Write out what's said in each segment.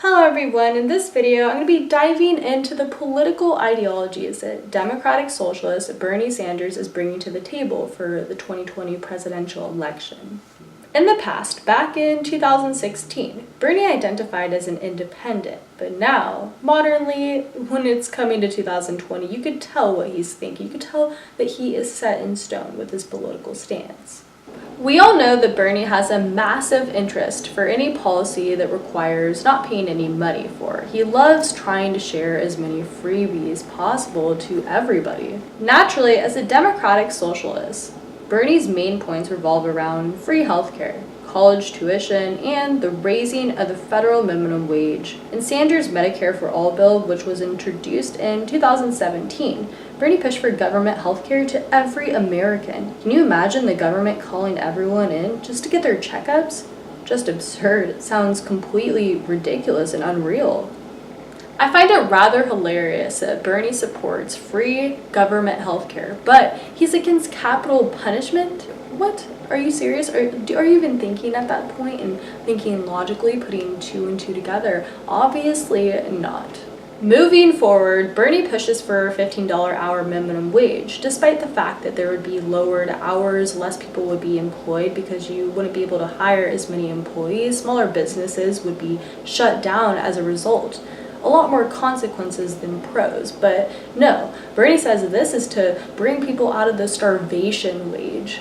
Hello everyone, in this video I'm going to be diving into the political ideologies that Democratic Socialist Bernie Sanders is bringing to the table for the 2020 presidential election. In the past, back in 2016, Bernie identified as an independent, but now, modernly, when it's coming to 2020, you could tell what he's thinking. You could tell that he is set in stone with his political stance. We all know that Bernie has a massive interest for any policy that requires not paying any money for. He loves trying to share as many freebies possible to everybody. Naturally, as a democratic socialist, Bernie's main points revolve around free healthcare, college tuition, and the raising of the federal minimum wage. In Sanders' Medicare for All bill, which was introduced in 2017, Bernie pushed for government healthcare to every American. Can you imagine the government calling everyone in just to get their checkups? Just absurd. It sounds completely ridiculous and unreal. I find it rather hilarious that Bernie supports free government healthcare, but he's against capital punishment? What? Are you serious? Are you even thinking at that point and thinking logically, putting two and two together? Obviously not. Moving forward, Bernie pushes for a $15 hour minimum wage, despite the fact that there would be lowered hours, less people would be employed because you wouldn't be able to hire as many employees, smaller businesses would be shut down as a result. A lot more consequences than pros, but no, Bernie says this is to bring people out of the starvation wage.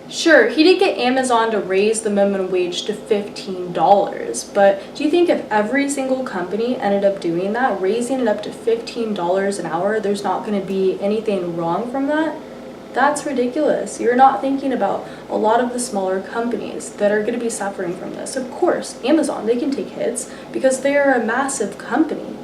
Sure, he did get Amazon to raise the minimum wage to $15, but do you think if every single company ended up doing that, raising it up to $15 an hour, there's not going to be anything wrong from that? That's ridiculous. You're not thinking about a lot of the smaller companies that are going to be suffering from this. Of course, Amazon, they can take hits because they are a massive company.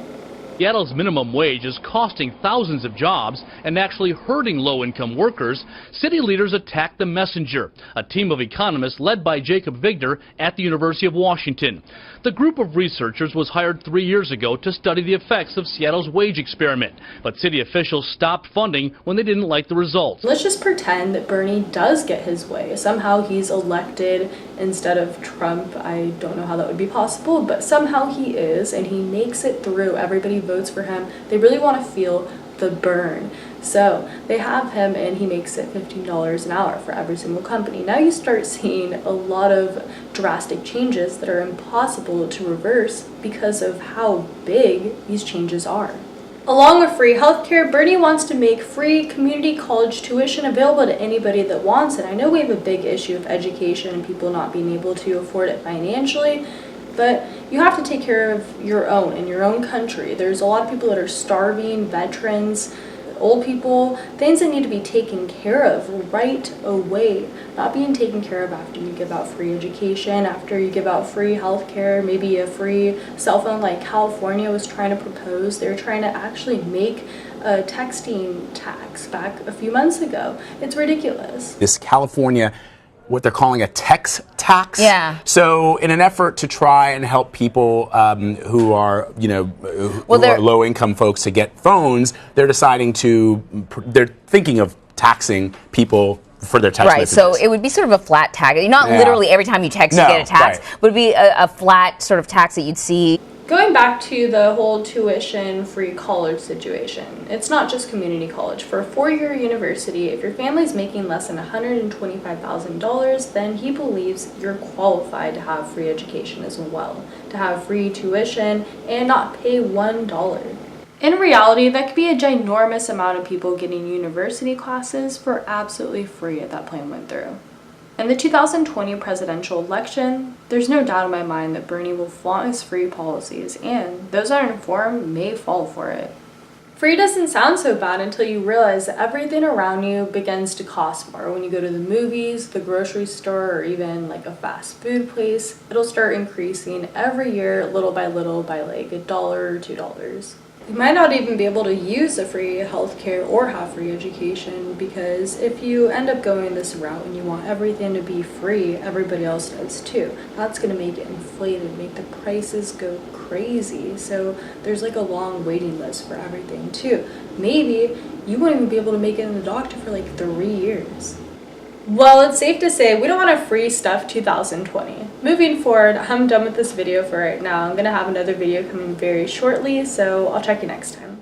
Seattle's minimum wage is costing thousands of jobs and actually hurting low-income workers. City leaders attacked the messenger, a team of economists led by Jacob Vigdor at the University of Washington. The group of researchers was hired 3 years ago to study the effects of Seattle's wage experiment, but city officials stopped funding when they didn't like the results. Let's just pretend that Bernie does get his way. Somehow he's elected instead of Trump. I don't know how that would be possible, but somehow he is, and he makes it through. Everybody votes for him. They really want to feel the burn. So they have him and he makes it $15 an hour for every single company. Now you start seeing a lot of drastic changes that are impossible to reverse because of how big these changes are. Along with free healthcare, Bernie wants to make free community college tuition available to anybody that wants it. I know we have a big issue of education and people not being able to afford it financially, but you have to take care of your own in your own country. There's a lot of people that are starving, veterans, old people, things that need to be taken care of right away, not being taken care of after you give out free education, after you give out free healthcare, maybe a free cell phone like California was trying to propose. They're trying to actually make a texting tax back a few months ago. It's ridiculous. This California, what they're calling a text tax. Yeah. So in an effort to try and help people who are, are low-income folks to get phones, they're thinking of taxing people for their text messages. So it would be sort of a flat tax. Not literally every time you text you get a tax, but it'd be a flat sort of tax that you'd see. Going back to the whole tuition-free college situation, it's not just community college. For a four-year university, if your family's making less than $125,000, then he believes you're qualified to have free education as well, to have free tuition and not pay $1. In reality, that could be a ginormous amount of people getting university classes for absolutely free if that plan went through. In the 2020 presidential election, there's no doubt in my mind that Bernie will flaunt his free policies, and those that are informed may fall for it. Free doesn't sound so bad until you realize that everything around you begins to cost more. When you go to the movies, the grocery store, or even like a fast food place, it'll start increasing every year, little by like $1 or $2. You might not even be able to use a free healthcare or have free education, because if you end up going this route and you want everything to be free, everybody else does too. That's going to make it inflated, make the prices go crazy. So there's like a long waiting list for everything too. Maybe you won't even be able to make it in the doctor for like 3 years. Well, it's safe to say we don't want a free stuff 2020. Moving forward, I'm done with this video for right now. I'm going to have another video coming very shortly, so I'll check you next time.